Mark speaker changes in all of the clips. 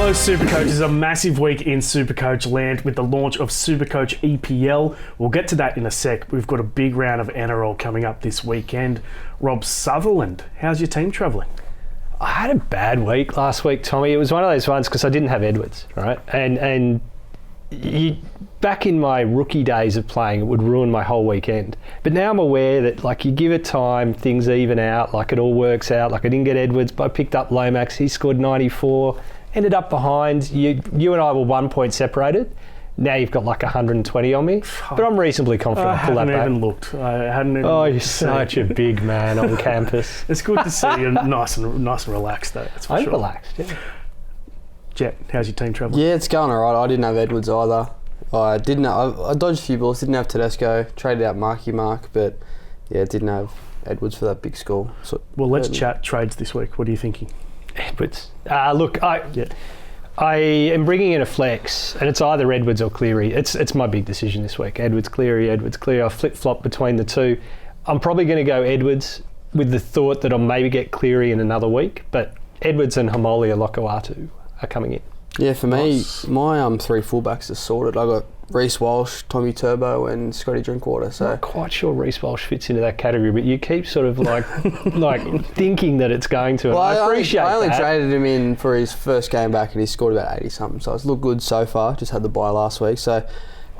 Speaker 1: Hello SuperCoaches, a massive week in SuperCoach land with the launch of SuperCoach EPL. We'll get to that in a sec. We've got a big round of NRL coming up this weekend. Rob, Sutherland, how's your team travelling?
Speaker 2: I had a bad week last week, Tommy. It was one of those ones because I didn't have Edwards, right? And back in my rookie days of playing, it would ruin my whole weekend. But now I'm aware that, like, you give it time, things even out, like it all works out. Like, I didn't get Edwards, but I picked up Lomax. He scored 94, ended up behind. You and I were 1 point separated. Now you've got like 120 on me, but I'm reasonably confident I'll pull that back.
Speaker 1: I hadn't even looked. I hadn't even
Speaker 2: you're such a big man on campus.
Speaker 1: It's good to see you nice and relaxed, though. That's for
Speaker 2: I'm
Speaker 1: sure.
Speaker 2: relaxed, yeah.
Speaker 1: Jett, how's your team travelling?
Speaker 3: Yeah, it's going all right. I didn't have Edwards either. I dodged a few balls. Didn't have Tedesco. Traded out Mark, but yeah, didn't have Edwards for that big score. So,
Speaker 1: well, let's chat trades this week. What are you thinking?
Speaker 2: Edwards. Look, I am bringing in a flex, and it's either Edwards or Cleary. It's my big decision this week. Edwards, Cleary. I flip-flop between the two. I'm probably going to go Edwards with the thought that I'll maybe get Cleary in another week, but Edwards and Hamoli or Lokoatu are coming in.
Speaker 3: Yeah, for me, my three fullbacks are sorted. I got Reece Walsh, Tommy Turbo, and Scotty Drinkwater. So
Speaker 2: I'm not quite sure Reece Walsh fits into that category, but you keep sort of like thinking that it's going to.
Speaker 3: Well,
Speaker 2: I appreciate that.
Speaker 3: I only traded him in for his first game back, and he scored about 80 something. So it's looked good so far. Just had the bye last week, so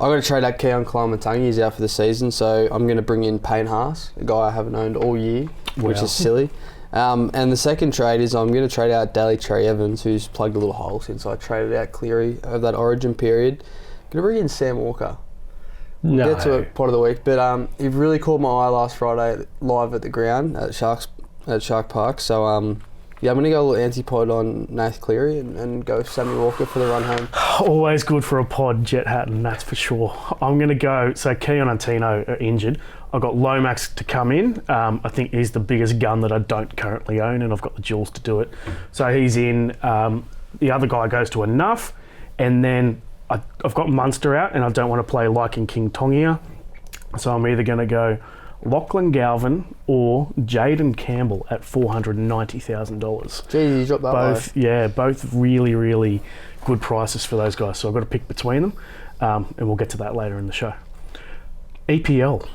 Speaker 3: I got to trade out Keon Kalamatangi. He's out for the season, so I'm going to bring in Payne Haas, a guy I haven't owned all year, which is silly. And the second trade is I'm going to trade out Daly Cherry Evans, who's plugged a little hole since I traded out Cleary over that Origin period. Going to bring in Sam Walker.
Speaker 2: No.
Speaker 3: We'll get to it part of the week, but he really caught my eye last Friday live at the ground at Shark Park. So yeah, I'm going to go a little antipod on Nath Cleary and go Sammy Walker for the run home.
Speaker 1: Always good for a pod, Jett Hatton, that's for sure. I'm going to go, so Keon and Tino are injured. I've got Lomax to come in. I think he's the biggest gun that I don't currently own, and I've got the jewels to do it. So he's in. The other guy goes to enough, and then I've got Munster out, and I don't want to play Liking King Tongia. So I'm either going to go Lachlan Galvin or Jaden Campbell at $490,000.
Speaker 3: Jeez, you dropped that
Speaker 1: both,
Speaker 3: low.
Speaker 1: Yeah, both really, really good prices for those guys. So I've got to pick between them, and we'll get to that later in the show. EPL.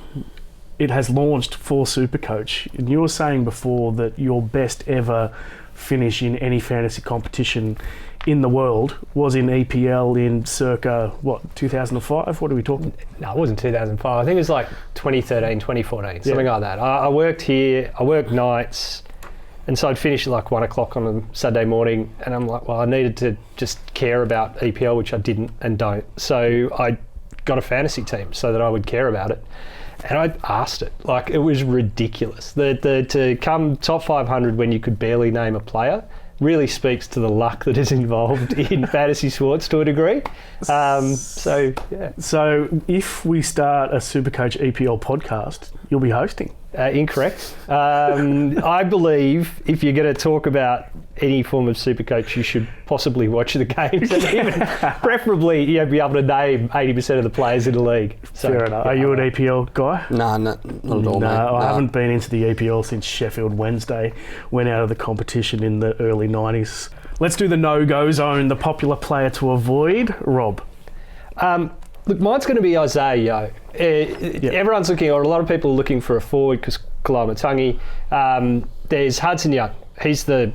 Speaker 1: It has launched for SuperCoach, and you were saying before that your best ever finish in any fantasy competition in the world was in EPL in circa, 2005? What are we talking?
Speaker 2: No, it wasn't 2005. I think it was like 2013, 2014, something like that. I worked here, I worked nights, and so I'd finish at like 1 o'clock on a Saturday morning, and I'm like, well, I needed to just care about EPL, which I didn't and don't. So I got a fantasy team so that I would care about it. And I asked it. Like, it was ridiculous. To come top 500 when you could barely name a player really speaks to the luck that is involved in fantasy sports to a degree. So, yeah.
Speaker 1: So, if we start a SuperCoach EPL podcast, you'll be hosting.
Speaker 2: Incorrect. I believe if you're going to talk about any form of SuperCoach, you should possibly watch the games and even preferably be able to name 80% of the players in the league. So,
Speaker 1: fair enough. Are you an EPL guy?
Speaker 3: Nah, not at all, mate.
Speaker 1: No, I haven't been into the EPL since Sheffield Wednesday went out of the competition in the early 90s. Let's do the no-go zone, the popular player to avoid. Rob.
Speaker 2: Look, mine's going to be Isaiah Yeo. Everyone's looking, or a lot of people are looking for a forward because Kalamatangi. There's Hudson Young. He's the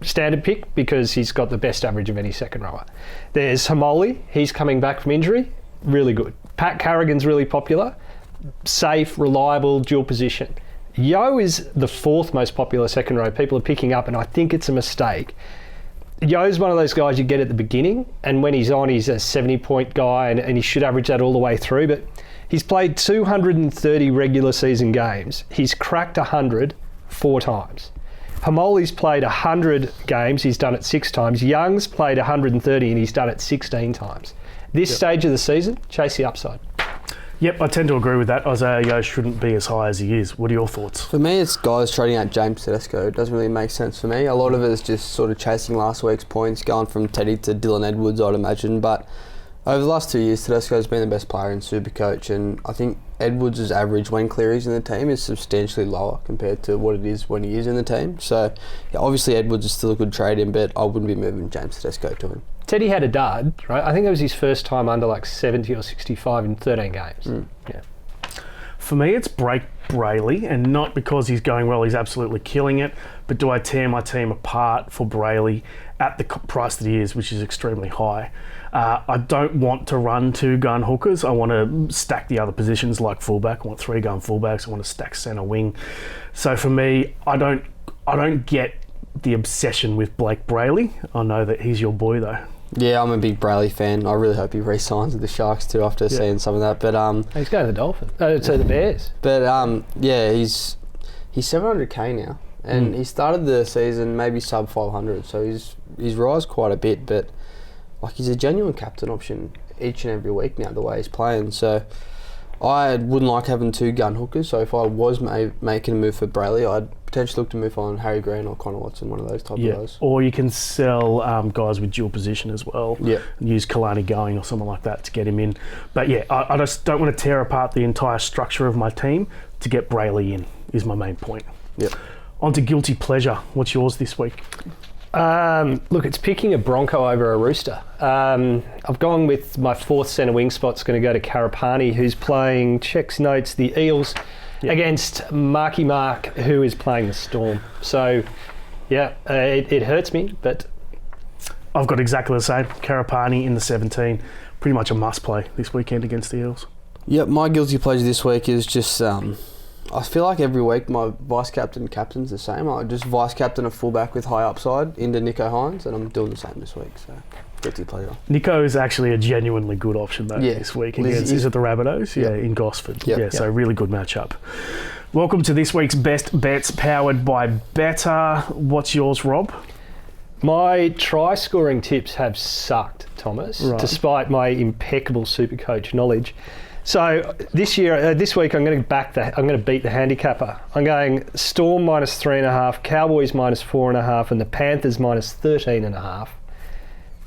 Speaker 2: standard pick because he's got the best average of any second rower. There's Hamoli. He's coming back from injury. Really good. Pat Carrigan's really popular. Safe, reliable, dual position. Yeo is the fourth most popular second row. People are picking up, and I think it's a mistake. Yeo's one of those guys you get at the beginning, and when he's on, he's a 70-point guy, and he should average that all the way through, but he's played 230 regular season games. He's cracked 100 4 times. Hamoli's played 100 games, he's done it 6 times. Young's played 130 and he's done it 16 times. This stage of the season, chase the upside.
Speaker 1: Yep, I tend to agree with that. Isaiah Yeo shouldn't be as high as he is. What are your thoughts?
Speaker 3: For me, it's guys trading out James Tedesco. It doesn't really make sense for me. A lot of it is just sort of chasing last week's points, going from Teddy to Dylan Edwards, I'd imagine. But Over the last 2 years, Tedesco's been the best player in Supercoach, and I think Edwards' average when Cleary's in the team is substantially lower compared to what it is when he is in the team. So, yeah, obviously Edwards is still a good trade in, but I wouldn't be moving James Tedesco to him.
Speaker 2: Teddy had a dud, right? I think it was his first time under like 70 or 65 in 13 games. Yeah.
Speaker 1: For me, it's Blayke Brailey, and not because he's going well, he's absolutely killing it, but do I tear my team apart for Brailey at the price that he is, which is extremely high? I don't want to run 2 gun hookers. I want to stack the other positions like fullback. I want 3 gun fullbacks. I want to stack centre wing. So for me, I don't get the obsession with Blayke Brailey. I know that he's your boy though.
Speaker 3: Yeah, I'm a big Brailey fan. I really hope he re-signs with the Sharks too after seeing some of that. But
Speaker 2: he's going to the Dolphins. To the Bears.
Speaker 3: But yeah, he's 700k now, and he started the season maybe sub 500. So he's rise quite a bit. But like he's a genuine captain option each and every week now the way he's playing. So I wouldn't like having 2 gun hookers. So if I was making a move for Brailey, I'd potentially look to move on Harry Green or Connor Watson, one of those type of guys.
Speaker 1: Or you can sell guys with dual position as well. Yeah. Use Kalani going or something like that to get him in. But yeah, I just don't want to tear apart the entire structure of my team to get Brailey in, is my main point.
Speaker 3: Yep.
Speaker 1: On to guilty pleasure. What's yours this week?
Speaker 2: Look, it's picking a Bronco over a Rooster. I've gone with my 4th centre wing spot's going to go to Karapani, who's playing, checks notes, the Eels, against Marky Mark, who is playing the Storm. So, yeah, it hurts me, but...
Speaker 1: I've got exactly the same. Karapani in the 17. Pretty much a must-play this weekend against the Eels.
Speaker 3: Yep, my guilty pleasure this week is just... I feel like every week my vice-captain's the same. I just vice-captain a fullback with high upside into Nico Hines, and I'm doing the same this week, so guilty pleasure.
Speaker 1: Nico is actually a genuinely good option though this week against, is it the Rabbitohs? Yeah, in Gosford.
Speaker 3: Yep.
Speaker 1: So really good matchup. Welcome to this week's Best Bets powered by Better. What's yours, Rob?
Speaker 2: My try-scoring tips have sucked, Thomas, despite my impeccable Supercoach knowledge. So this week, I'm going to beat the handicapper. I'm going Storm minus 3.5, Cowboys minus 4.5, and the Panthers minus 13.5.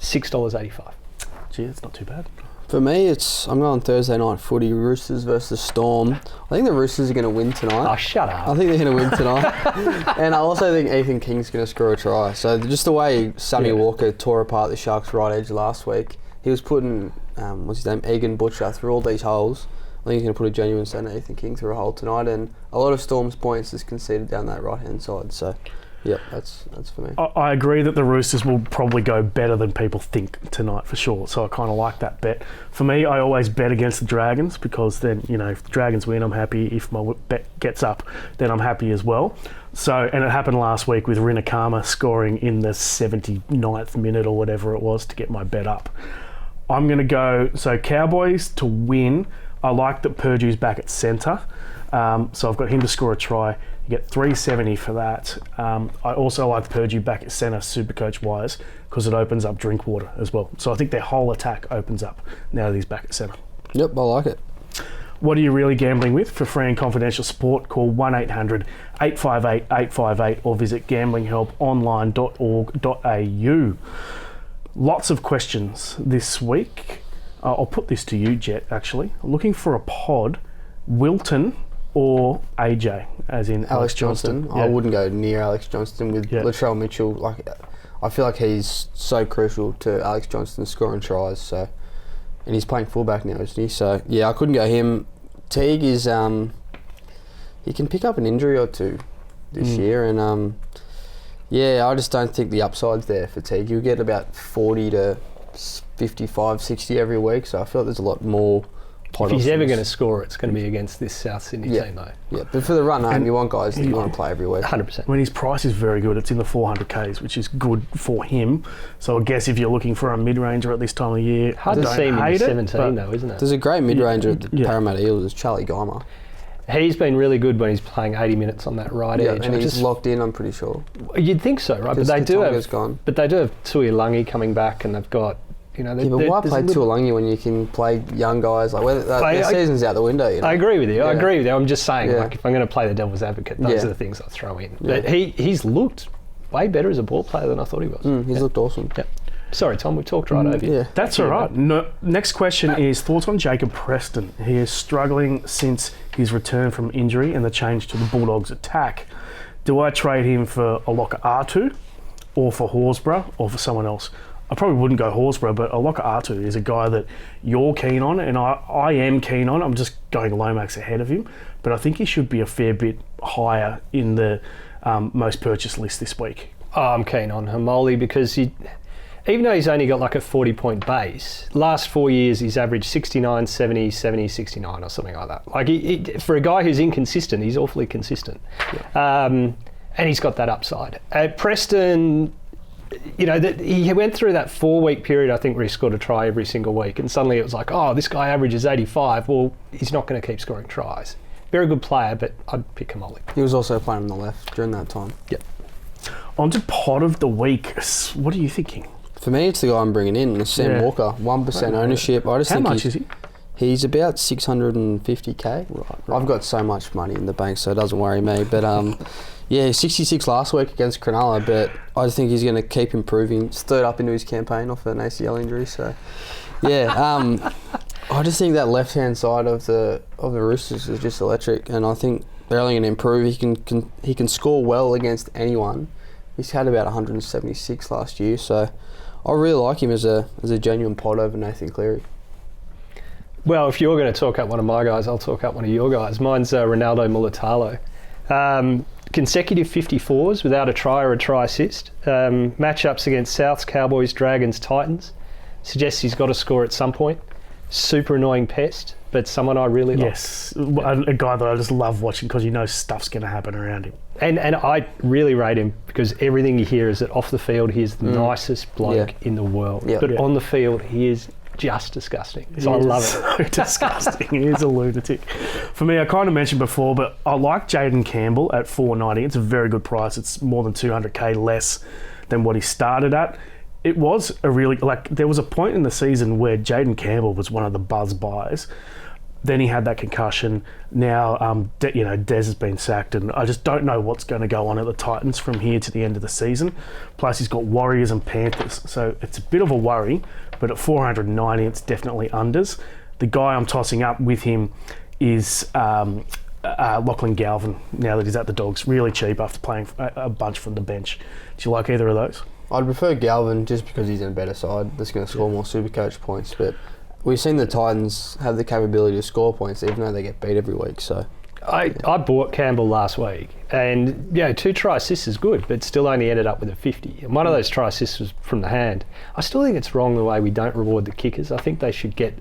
Speaker 2: $6.85.
Speaker 1: Gee, that's not too bad.
Speaker 3: For me, I'm going Thursday night footy, Roosters versus Storm. I think the Roosters are going to win tonight.
Speaker 2: Oh, shut up.
Speaker 3: I think they're going to win tonight. And I also think Ethan King's going to score a try. So just the way Sonny Walker tore apart the Sharks' right edge last week, he was putting, what's his name, Egan Butcher through all these holes. I think he's going to put a genuine centre, Ethan King, through a hole tonight. And a lot of Storm's points is conceded down that right-hand side. So, yeah, that's for me.
Speaker 1: I agree that the Roosters will probably go better than people think tonight for sure. So I kind of like that bet. For me, I always bet against the Dragons because then, if the Dragons win, I'm happy. If my bet gets up, then I'm happy as well. So, and it happened last week with Rinakama scoring in the 79th minute or whatever it was to get my bet up. I'm going to go, Cowboys to win. I like that Purdue's back at centre. So I've got him to score a try. You get $3.70 for that. I also like Purdue back at centre, Supercoach-wise, because it opens up Drinkwater as well. So I think their whole attack opens up now that he's back at centre.
Speaker 3: Yep, I like it.
Speaker 1: What are you really gambling with? For free and confidential support, call 1-800-858-858 or visit gamblinghelponline.org.au. Lots of questions this week. I'll put this to you, Jett, actually. I'm looking for a pod, Wilton or AJ, as in Alex Johnston.
Speaker 3: I wouldn't go near Alex Johnston with Latrell Mitchell. I feel like he's so crucial to Alex Johnston scoring tries. So, and he's playing fullback now, isn't he? So, yeah, I couldn't go him. Teague is, he can pick up an injury or two this year, and I just don't think the upside's there for Teague. You'll get about 40 to 55, 60 every week, so I feel like there's a lot more.
Speaker 2: If he's ever going to score, it's going to be against this South Sydney team, though.
Speaker 3: Yeah, but for the run home, you want guys that you want to play every week.
Speaker 2: 100%.
Speaker 1: I mean, his price is very good. It's in the 400Ks, which is good for him. So I guess if you're looking for a mid-ranger at this time of year,
Speaker 2: hard to see him in 17, though, isn't it?
Speaker 3: There's a great mid-ranger at the Parramatta Eels, Charlie Geimer.
Speaker 2: He's been really good when he's playing 80 minutes on that right edge.
Speaker 3: And he's locked in, I'm pretty sure.
Speaker 2: You'd think so, right? But they do have Tui Langi coming back, and they've got...
Speaker 3: but why play Tuolangi when you can play young guys? Like, their season's out the window.
Speaker 2: I agree with you. I'm just saying, if I'm going to play the devil's advocate, those are the things I throw in. But he's looked way better as a ball player than I thought he was.
Speaker 3: He's looked awesome.
Speaker 2: Yeah. Sorry, Tom, we talked right over you.
Speaker 3: Yeah.
Speaker 1: That's all right. No, next question is thoughts on Jacob Preston. He is struggling since his return from injury and the change to the Bulldogs attack. Do I trade him for a locker R2 or for Horsburgh or for someone else? I probably wouldn't go Horsburgh, but a locker R2 is a guy that you're keen on and I am keen on. I'm just going Lomax ahead of him, but I think he should be a fair bit higher in the most purchased list this week.
Speaker 2: Oh, I'm keen on Hamoli because even though he's only got like a 40-point base, last 4 years he's averaged 69, 70, 70, 69 or something like that. Like for a guy who's inconsistent, he's awfully consistent. Yeah. And he's got that upside. Preston, you know, he went through that 4-week period, I think, where he scored a try every single week, and suddenly it was like, oh, this guy averages 85. Well, he's not going to keep scoring tries. Very good player, but I'd pick Hamoli.
Speaker 3: He was also playing on the left during that time.
Speaker 2: Yep.
Speaker 1: On to pod of the week. What are you thinking?
Speaker 3: For me, it's the guy I'm bringing in, Sam Walker. 1% ownership. I just
Speaker 1: How
Speaker 3: think
Speaker 1: much is he?
Speaker 3: He's about 650k. Right. I've got so much money in the bank, so it doesn't worry me. But yeah, 66 last week against Cronulla, but I just think he's going to keep improving. It's third up into his campaign off an ACL injury, so yeah. I just think that left-hand side of the Roosters is just electric, and I think they're only going to improve. He can score well against anyone. He's had about 176 last year, so I really like him as a genuine pod over Nathan Cleary.
Speaker 2: Well, if you're going to talk up one of my guys, I'll talk up one of your guys. Mine's Ronaldo Mulatalo. Consecutive 54s without a try or a try assist. Matchups against Souths, Cowboys, Dragons, Titans. Suggests he's got to score at some point. Super annoying pest, but someone I really like.
Speaker 1: Yes, a guy that I just love watching because you know stuff's going to happen around him.
Speaker 2: And I really rate him because everything you hear is that off the field he is the nicest bloke in the world.
Speaker 3: Yep.
Speaker 2: But on the field he is just disgusting. So I love it.
Speaker 1: So disgusting. He is a lunatic. For me, I kind of mentioned before, but I like Jaden Campbell at $4.90. It's a very good price. It's more than 200k less than what he started at. It was a really, there was a point in the season where Jaden Campbell was one of the buzz buys. Then he had that concussion. Now, Des has been sacked, and I just don't know what's going to go on at the Titans from here to the end of the season. Plus, he's got Warriors and Panthers, so it's a bit of a worry. But at 490, it's definitely unders. The guy I'm tossing up with him is Lachlan Galvin. Now that he's at the Dogs, really cheap after playing a bunch from the bench. Do you like either of those?
Speaker 3: I'd prefer Galvin just because he's in a better side that's going to score more Supercoach points, but we've seen the Titans have the capability to score points even though they get beat every week. So
Speaker 2: I bought Campbell last week, and 2 try assists is good, but still only ended up with a 50. And one of those try assists was from the hand. I still think it's wrong the way we don't reward the kickers. I think they should get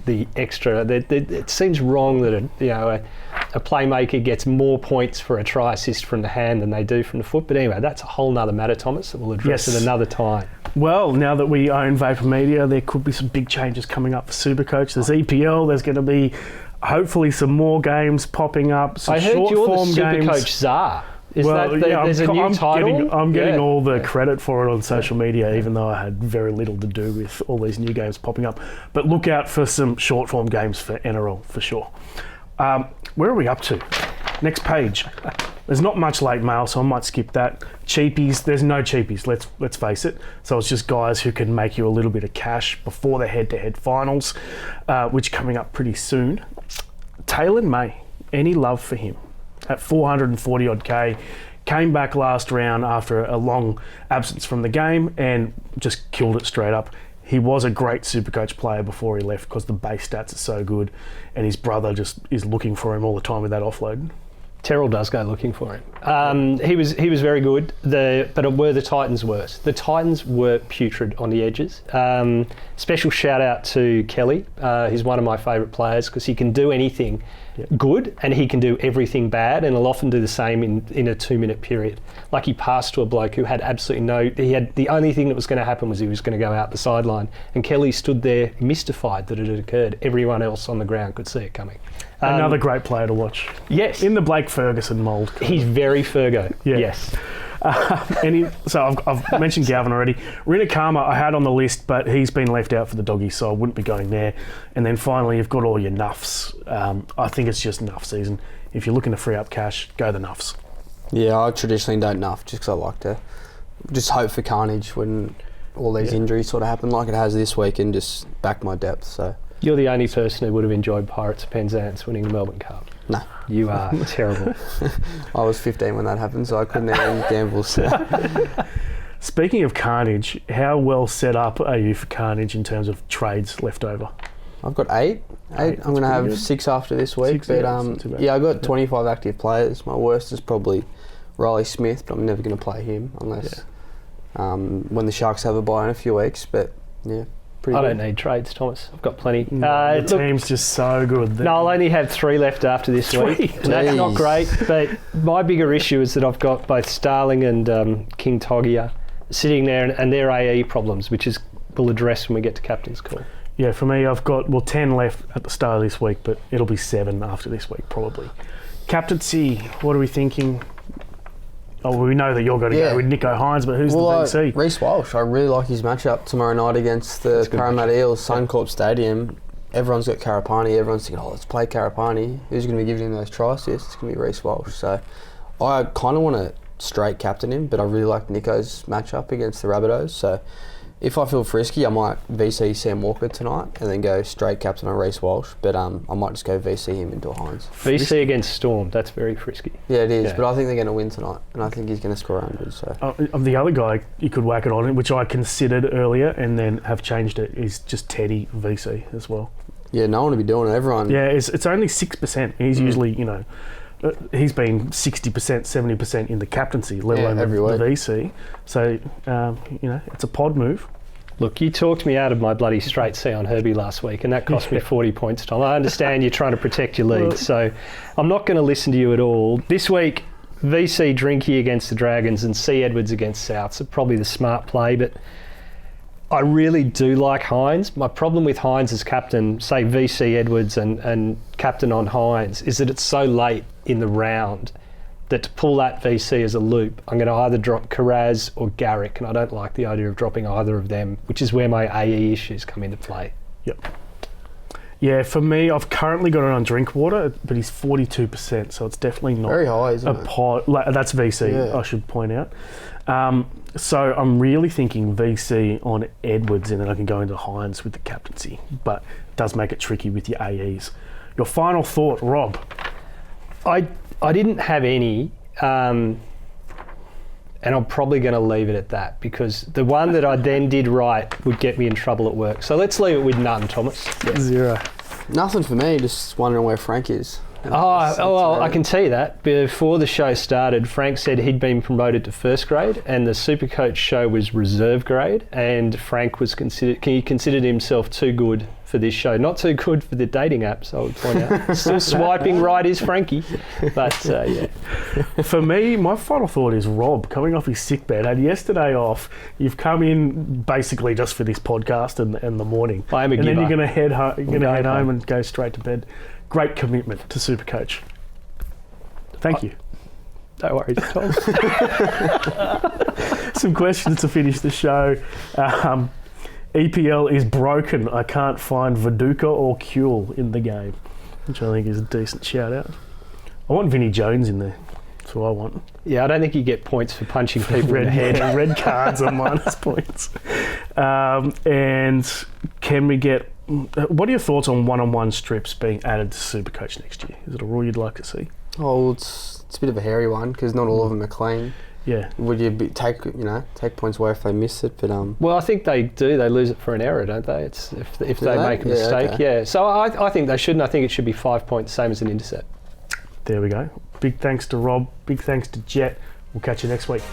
Speaker 2: the extra. It seems wrong that a playmaker gets more points for a try assist from the hand than they do from the foot. But anyway, that's a whole nother matter, Thomas, that we'll address at another time.
Speaker 1: Well, now that we own Vapor Media, there could be some big changes coming up for SuperCoach. There's EPL. There's going to be hopefully some more games popping up. Some
Speaker 2: I heard
Speaker 1: short
Speaker 2: you're
Speaker 1: form
Speaker 2: the
Speaker 1: games.
Speaker 2: SuperCoach Czar. There's a new title?
Speaker 1: I'm getting all the credit for it on social media, even though I had very little to do with all these new games popping up. But look out for some short form games for NRL for sure. Where are we up to? Next page. There's not much late mail, so I might skip that. Cheapies. There's no cheapies. Let's face it. So it's just guys who can make you a little bit of cash before the head-to-head finals, which are coming up pretty soon. Taylor May. Any love for him? At 440 odd K, came back last round after a long absence from the game and just killed it straight up. He was a great Supercoach player before he left because the base stats are so good, and his brother just is looking for him all the time with that offload.
Speaker 2: Terrell does go looking for him. He was very good, but were the Titans worse? The Titans were putrid on the edges. Special shout out to Kelly. He's one of my favourite players because he can do anything good and he can do everything bad, and he'll often do the same in a 2-minute period. Like he passed to a bloke who had the only thing that was going to happen was he was going to go out the sideline, and Kelly stood there mystified that it had occurred. Everyone else on the ground could see it coming.
Speaker 1: Another great player to watch.
Speaker 2: Yes.
Speaker 1: In the Blake Ferguson mould.
Speaker 2: He's very Fergo.
Speaker 1: Yeah.
Speaker 2: Yes.
Speaker 1: So I've mentioned Galvin already. Rinakama I had on the list, but he's been left out for the doggies, so I wouldn't be going there. And then finally, you've got all your nuffs. I think it's just nuff season. If you're looking to free up cash, go the nuffs.
Speaker 3: Yeah, I traditionally don't nuff just because I like to just hope for carnage when all these injuries sort of happen like it has this week and just back my depth. So
Speaker 2: You're the only person who would have enjoyed Pirates of Penzance winning the Melbourne Cup.
Speaker 3: no,
Speaker 2: You are terrible.
Speaker 3: I was 15 when that happened, so I couldn't even gamble. So.
Speaker 1: Speaking of carnage, how well set up are you for carnage in terms of trades left over?
Speaker 3: I've got eight. I'm going to have 6 after this week.
Speaker 1: 6,
Speaker 3: but
Speaker 1: yeah, that's not too bad.
Speaker 3: yeah, I've got 25 active players. My worst is probably Riley Smith, but I'm never going to play him unless when the Sharks have a bye in a few weeks. But yeah, pretty
Speaker 2: I
Speaker 3: good.
Speaker 2: don't need trades, Thomas. I've got plenty.
Speaker 1: The team's just so good.
Speaker 2: No, I'll only have 3 left after this week. And that's not
Speaker 3: Jeez.
Speaker 2: great. But my bigger issue is that I've got both Starling and King Togia sitting there and their AE problems, which we'll address when we get to captain's call.
Speaker 1: Yeah, for me, I've got 10 left at the start of this week, but it'll be 7 after this week probably. Captaincy, what are we thinking? Oh, we know that you're going to go with Nicho Hines, but who's the VC?
Speaker 3: Reece Walsh. I really like his matchup tomorrow night against the Parramatta Eels, Suncorp Stadium. Everyone's got Karapani. Everyone's thinking, let's play Karapani. Who's going to be giving him those try assists? It's going to be Reece Walsh. So I kind of want to straight captain him, but I really like Nicho's matchup against the Rabbitohs. So if I feel frisky, I might VC Sam Walker tonight and then go straight captain on Reece Walsh. But I might just go VC him into a Hines.
Speaker 2: VC against Storm, that's very frisky.
Speaker 3: Yeah, it is.
Speaker 2: Yeah.
Speaker 3: But I think they're going to win tonight, and I think he's going to score 100. So
Speaker 1: The other guy you could whack it on, which I considered earlier and then have changed it, is just Teddy VC as well.
Speaker 3: yeah, no one will be doing it. Everyone.
Speaker 1: Yeah, it's only 6%. He's usually, he's been 60%, 70% in the captaincy, let alone
Speaker 3: every
Speaker 1: the
Speaker 3: week.
Speaker 1: VC. So, it's a pod move.
Speaker 2: Look, you talked me out of my bloody straight C on Herbie last week, and that cost me 40 points, Tom. I understand you're trying to protect your lead, so I'm not going to listen to you at all. This week, VC Drinky against the Dragons and C Edwards against Souths are probably the smart play, but I really do like Hines. My problem with Hines as captain, say VC Edwards and captain on Hines, is that it's so late in the round that to pull that VC as a loop, I'm going to either drop Carraz or Garrick, and I don't like the idea of dropping either of them, which is where my AE issues come into play.
Speaker 1: Yep. Yeah, for me, I've currently got it on Drinkwater, but he's 42%, so it's definitely not
Speaker 3: Very high, isn't it?
Speaker 1: pod. That's VC,
Speaker 3: Yeah.
Speaker 1: I should point out. So I'm really thinking VC on Edwards, and then I can go into Hines with the captaincy, but it does make it tricky with your AEs. Your final thought, Rob?
Speaker 2: I didn't have any, and I'm probably going to leave it at that, because the one that I then did right would get me in trouble at work. So let's leave it with none, Thomas.
Speaker 1: 0.
Speaker 3: Nothing for me. Just wondering where Frank is.
Speaker 2: Well, I can tell you that. Before the show started, Frank said he'd been promoted to first grade and the SuperCoach show was reserve grade, and Frank he considered himself too good for this show. Not too good for the dating apps, I would point out. Still swiping right is Frankie. But, yeah.
Speaker 1: For me, my final thought is Rob, coming off his sick bed, had yesterday off. You've come in basically just for this podcast and the morning.
Speaker 2: I am a
Speaker 1: and
Speaker 2: giver.
Speaker 1: then you're going to head home and go straight to bed. Great commitment to SuperCoach. Thank you.
Speaker 2: Don't worry, Tom.
Speaker 1: Some questions to finish the show. EPL is broken. I can't find Viduka or Kuehl in the game, which I think is a decent shout out. I want Vinnie Jones in there. That's what I want.
Speaker 2: Yeah, I don't think you get points for punching people in the head.
Speaker 1: Red cards are minus points. And can we get... What are your thoughts on one-on-one strips being added to SuperCoach next year? Is it a rule you'd like to see?
Speaker 3: Oh, well, it's a bit of a hairy one because not all of them are clean.
Speaker 1: Yeah.
Speaker 3: Would you take points away if they miss it? But
Speaker 2: Well, I think they do. They lose it for an error, don't they? It's if they make a mistake.
Speaker 3: okay.
Speaker 2: Yeah. So I think they shouldn't. I think it should be 5 points, same as an intercept.
Speaker 1: There we go. Big thanks to Rob. Big thanks to Jett. We'll catch you next week.